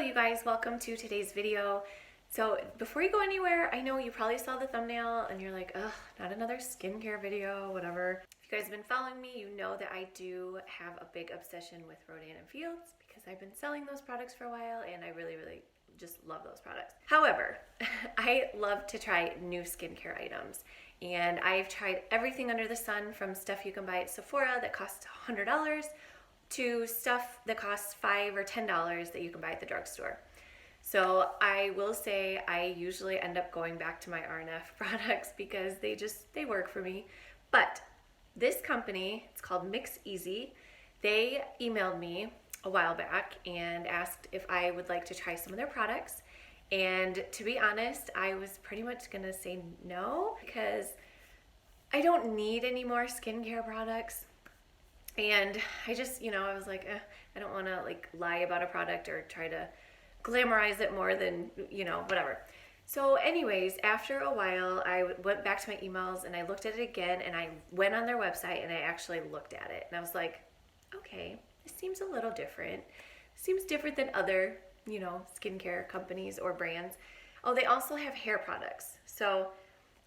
Hello you guys, welcome to today's video. So before you go anywhere, I know you probably saw the thumbnail and you're like, ugh, not another skincare video, whatever. If you guys have been following me, you know that I do have a big obsession with Rodan and Fields because I've been selling those products for a while and I really just love those products. However, I love to try new skincare items and I've tried everything under the sun, from stuff you can buy at Sephora that costs $100 to stuff that costs $5 or $10 that you can buy at the drugstore. So I will say I usually end up going back to my RNF products because they work for me. But this company, it's called Mixeasy, they emailed me a while back and asked if I would like to try some of their products. And to be honest, I was pretty much gonna say no because I don't need any more skincare products. And I just, I was like, I don't want to lie about a product or try to glamorize it more than, whatever. So anyways, after a while, I went back to my emails and I looked at it again and I went on their website and I actually looked at it. And I was like, okay, this seems a little different. It seems different than other, skincare companies or brands. Oh, they also have hair products. So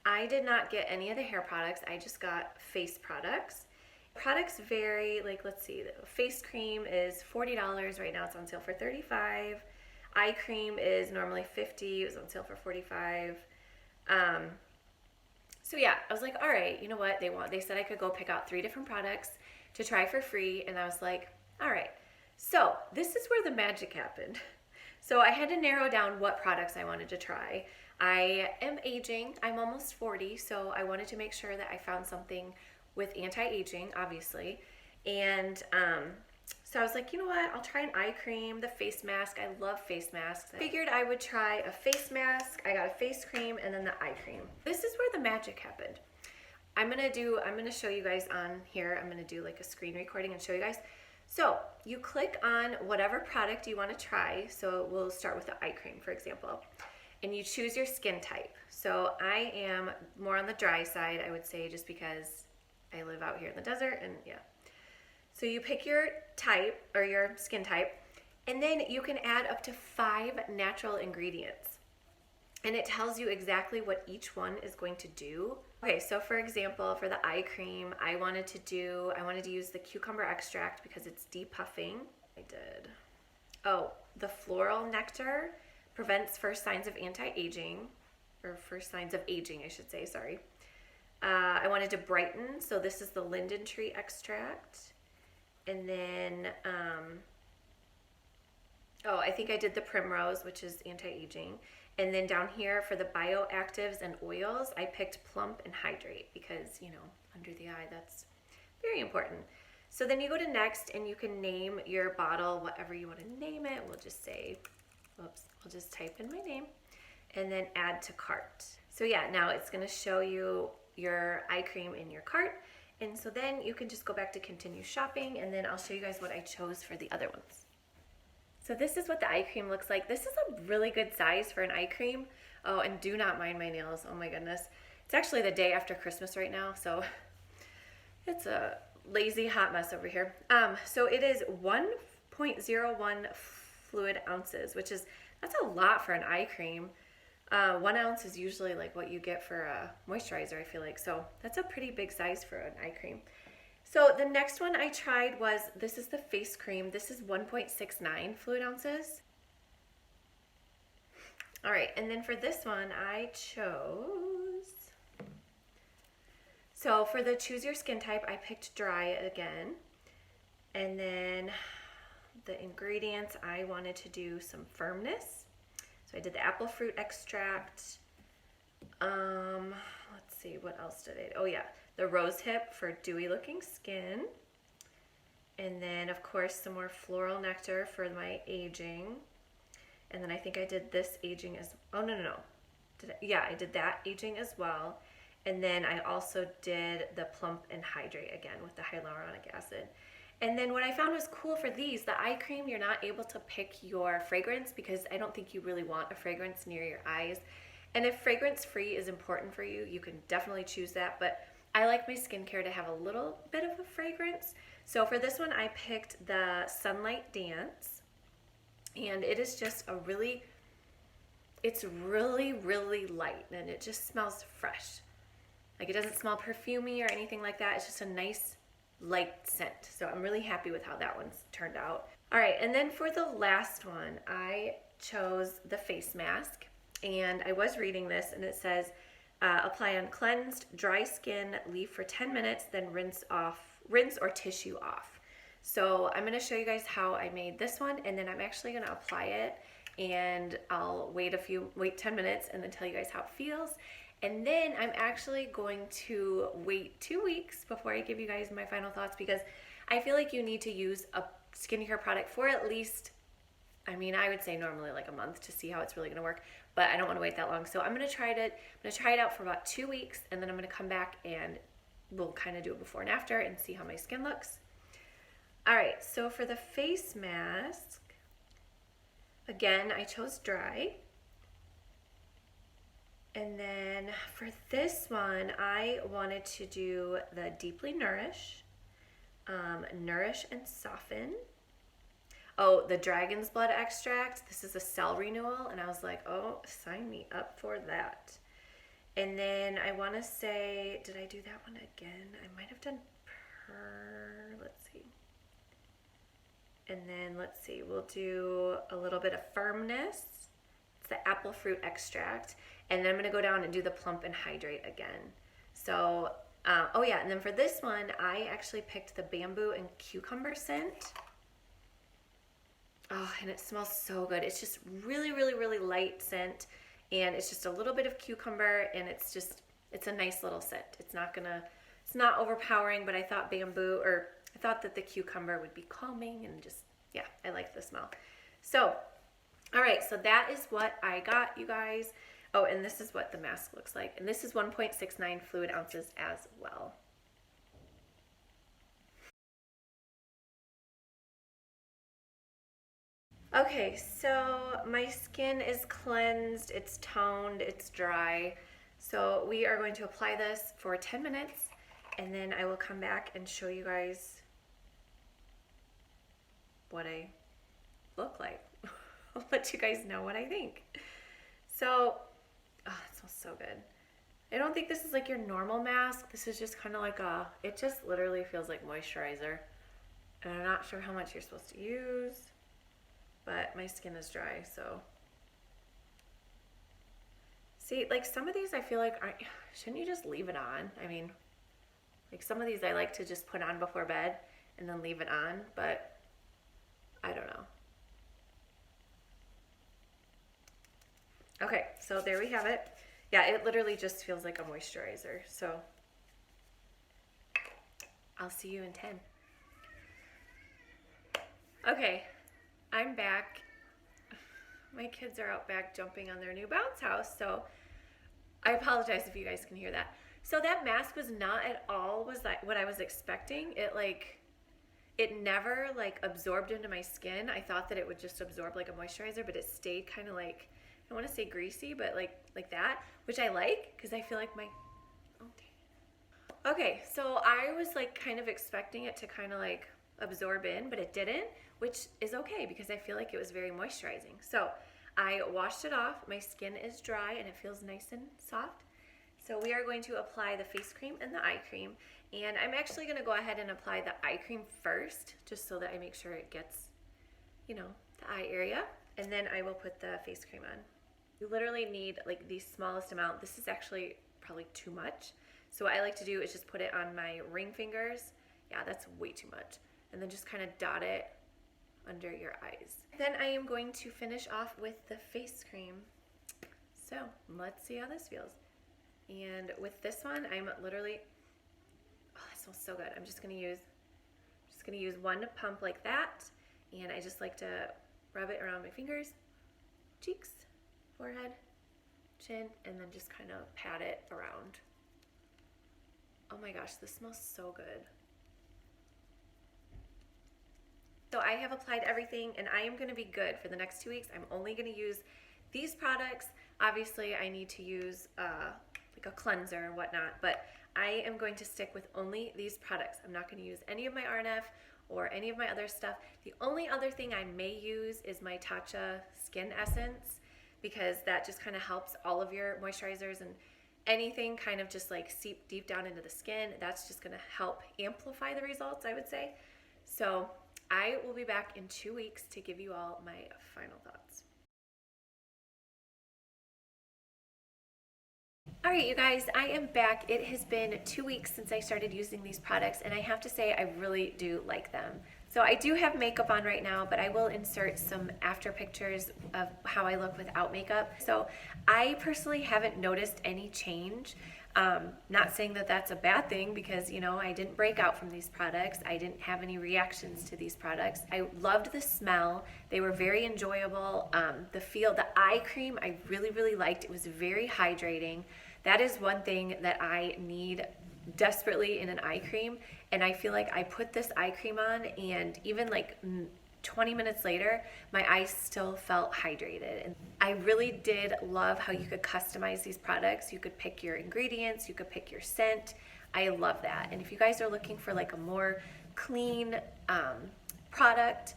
I did not get any of the hair products. I just got face products. Products vary, let's see, the face cream is $40 right now, it's on sale for $35. Eye cream is normally $50, it was on sale for $45. So yeah, I was like, all right, you know what, they said I could go pick out 3 different products to try for free, and I was like, all right. So this is where the magic happened. So I had to narrow down what products I wanted to try. I am aging, I'm almost 40, so I wanted to make sure that I found something with anti-aging, obviously. And so I was like, you know what, I'll try an eye cream, the face mask. I love face masks. I figured I would try a face mask. I got a face cream and then the eye cream. This is where the magic happened. I'm gonna show you guys on here. I'm gonna do like a screen recording and show you guys. So you click on whatever product you want to try. So we'll start with the eye cream, for example. And you choose your skin type. So I am more on the dry side, I would say, just because I live out here in the desert, and yeah. So you pick your type, or your skin type, and then you can add up to 5 natural ingredients. And it tells you exactly what each one is going to do. Okay, so for example, for the eye cream, I wanted to use the cucumber extract because it's depuffing. I did. Oh, the floral nectar prevents first signs of anti-aging, or first signs of aging, I should say, sorry. I wanted to brighten, so this is the linden tree extract. And then, I think I did the primrose, which is anti-aging. And then down here for the bioactives and oils, I picked plump and hydrate because, under the eye, that's very important. So then you go to next and you can name your bottle, whatever you want to name it. We'll just say, I'll just type in my name and then add to cart. So yeah, now it's going to show you your eye cream in your cart, and so then you can just go back to continue shopping, and then I'll show you guys what I chose for the other ones. So this is what the eye cream looks like. This is a really good size for an eye cream. Oh, and do not mind my nails. Oh my goodness. It's actually the day after Christmas right now, so it's a lazy hot mess over here. So it is 1.01 fluid ounces, that's a lot for an eye cream. 1 ounce is usually like what you get for a moisturizer, I feel like. So that's a pretty big size for an eye cream. So the next one I tried this is the face cream. This is 1.69 fluid ounces. All right, and then for this one I chose, so for the choose your skin type, I picked dry again. And then the ingredients, I wanted to do some firmness. So I did the apple fruit extract. Let's see, what else did I do? Oh yeah, the rose hip for dewy looking skin. And then of course some more floral nectar for my aging. And then I think I did this aging as, oh no. I did that aging as well. And then I also did the plump and hydrate again with the hyaluronic acid. And then what I found was cool for these, the eye cream, you're not able to pick your fragrance because I don't think you really want a fragrance near your eyes. And if fragrance free is important for you, you can definitely choose that. But I like my skincare to have a little bit of a fragrance. So for this one, I picked the Sunlight Dance. And it is just a really, it's really, really light, and it just smells fresh. Like, it doesn't smell perfumey or anything like that. It's just a nice light scent. So I'm really happy with how that one's turned out. All right, and then for the last one, I chose the face mask. And I was reading this, and it says, apply on cleansed, dry skin, leave for 10 minutes, then rinse or tissue off. So I'm gonna show you guys how I made this one, and then I'm actually gonna apply it, and I'll wait 10 minutes and then tell you guys how it feels. And then I'm actually going to wait 2 weeks before I give you guys my final thoughts, because I feel like you need to use a skincare product for at least, I mean, I would say normally like a month to see how it's really gonna work, but I don't wanna wait that long. So I'm gonna try it out for about 2 weeks, and then I'm gonna come back and we'll kind of do a before and after and see how my skin looks. All right, so for the face mask, again, I chose dry. And then for this one, I wanted to do the Deeply Nourish, Nourish and Soften. Oh, the Dragon's Blood extract. This is a cell renewal, and I was like, oh, sign me up for that. And then I want to say, did I do that one again? I might have done let's see. And then let's see, we'll do a little bit of Firmness. It's the apple fruit extract. And then I'm gonna go down and do the Plump and Hydrate again. So, oh yeah, and then for this one, I actually picked the Bamboo and Cucumber scent. Oh, and it smells so good. It's just really, really, really light scent. And it's just a little bit of cucumber, and it's a nice little scent. It's not overpowering, but I thought that the cucumber would be calming, and just, yeah, I like the smell. So, all right, so that is what I got, you guys. Oh, and this is what the mask looks like. And this is 1.69 fluid ounces as well. Okay, so my skin is cleansed, it's toned, it's dry. So we are going to apply this for 10 minutes, and then I will come back and show you guys what I look like. I'll let you guys know what I think. So, oh, it smells so good. I don't think this is like your normal mask. This is just kind of like it just literally feels like moisturizer. And I'm not sure how much you're supposed to use, but my skin is dry, so. See, like some of these I feel like, shouldn't you just leave it on? I mean, like some of these I like to just put on before bed and then leave it on, but I don't know. Okay, so there we have it. Yeah, it literally just feels like a moisturizer. So I'll see you in 10. Okay, I'm back. My kids are out back jumping on their new bounce house, so I apologize if you guys can hear that. So that mask was not at all what I was expecting. It never like absorbed into my skin. I thought that it would just absorb like a moisturizer, but it stayed kind of like, I want to say greasy, but like that, which I like because I feel like okay, so I was like kind of expecting it to kind of like absorb in, but it didn't, which is okay because I feel like it was very moisturizing. So I washed it off. My skin is dry and it feels nice and soft. So we are going to apply the face cream and the eye cream. And I'm actually going to go ahead and apply the eye cream first, just so that I make sure it gets, the eye area. And then I will put the face cream on. You literally need like the smallest amount. This is actually probably too much. So what I like to do is just put it on my ring fingers. Yeah, that's way too much. And then just kind of dot it under your eyes. Then I am going to finish off with the face cream. So let's see how this feels. And with this one, I'm literally, oh, it smells so good. I'm just gonna use one pump like that, and I just like to rub it around my fingers, cheeks, forehead, chin, and then just kind of pat it around. Oh my gosh, this smells so good. So I have applied everything, and I am gonna be good for the next 2 weeks. I'm only gonna use these products. Obviously, I need to use like a cleanser and whatnot, but I am going to stick with only these products. I'm not gonna use any of my RNF or any of my other stuff. The only other thing I may use is my Tatcha Skin Essence, because that just kind of helps all of your moisturizers and anything kind of just like seep deep down into the skin. That's just going to help amplify the results, I would say. So I will be back in 2 weeks to give you all my final thoughts. All right, you guys, I am back. It has been 2 weeks since I started using these products, and I have to say I really do like them. So I do have makeup on right now, but I will insert some after pictures of how I look without makeup. So I personally haven't noticed any change. Not saying that that's a bad thing, because, you know, I didn't break out from these products. I didn't have any reactions to these products. I loved the smell. They were very enjoyable. The feel, the eye cream, I really, really liked. It was very hydrating. That is one thing that I need desperately in an eye cream, and I feel like I put this eye cream on, and even like 20 minutes later, my eyes still felt hydrated. And I really did love how you could customize these products. You could pick your ingredients, you could pick your scent. I love that. And if you guys are looking for like a more clean product,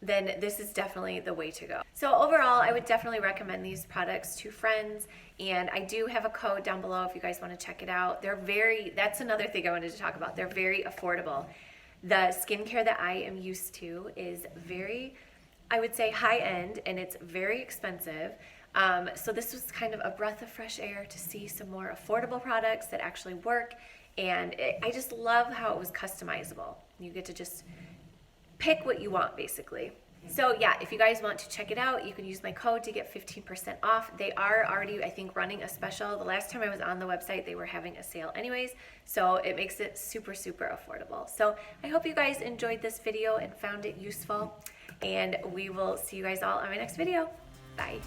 then this is definitely the way to go. So overall, I would definitely recommend these products to friends, and I do have a code down below if you guys want to check it out. That's another thing I wanted to talk about. They're very affordable. The skincare that I am used to is very, I would say, high end, and it's very expensive. So this was kind of a breath of fresh air to see some more affordable products that actually work, and I just love how it was customizable. You get to just pick what you want, basically. So yeah, if you guys want to check it out, you can use my code to get 15% off. They are already, I think, running a special. The last time I was on the website, they were having a sale anyways, so it makes it super, super affordable. So I hope you guys enjoyed this video and found it useful, and we will see you guys all on my next video. Bye.